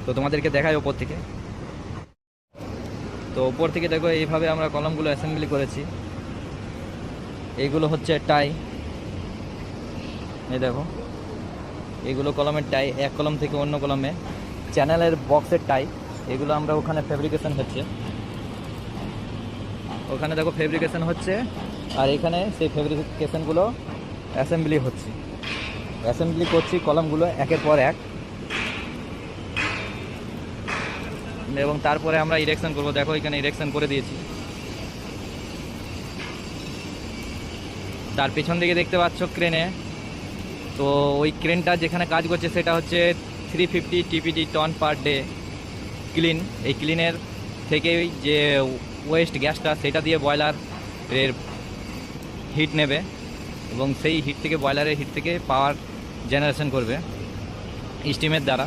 তো তোমাদেরকে দেখাই ওপর থেকে। তো ওপর থেকে দেখো এইভাবে আমরা কলমগুলো অ্যাসেম্বলি করেছি। এইগুলো হচ্ছে টাই, এই দেখো এগুলো কলমের টাই, এক কলম থেকে অন্য কলমে চ্যানেলের বক্সের টাই। এগুলো আমরা ওখানে ফেব্রিকেশন হচ্ছে, ওখানে দেখো ফেব্রিকেশন হচ্ছে, আর এখানে সেই ফেব্রিকেশনগুলো অ্যাসেম্বলি হচ্ছে, অ্যাসেম্বলি করছি কলমগুলো একের পর এক, এবং তারপরে আমরা ইরেকশন করব। দেখো এখানে ইরেকশন করে দিয়েছি। তার পিছন দিকে দেখতে পাচ্ছ ক্রেনে, তো ওই ক্রেনটা যেখানে কাজ করছে সেটা হচ্ছে 350 টিপিডি টন পার ডে ক্লিন। এই ক্লিনের থেকে যে ওয়েস্ট গ্যাসটা সেটা দিয়ে বয়লার এর হিট নেবে, এবং সেই হিট থেকে বয়লারের হিট থেকে পাওয়ার জেনারেশন করবে স্টিমের দ্বারা।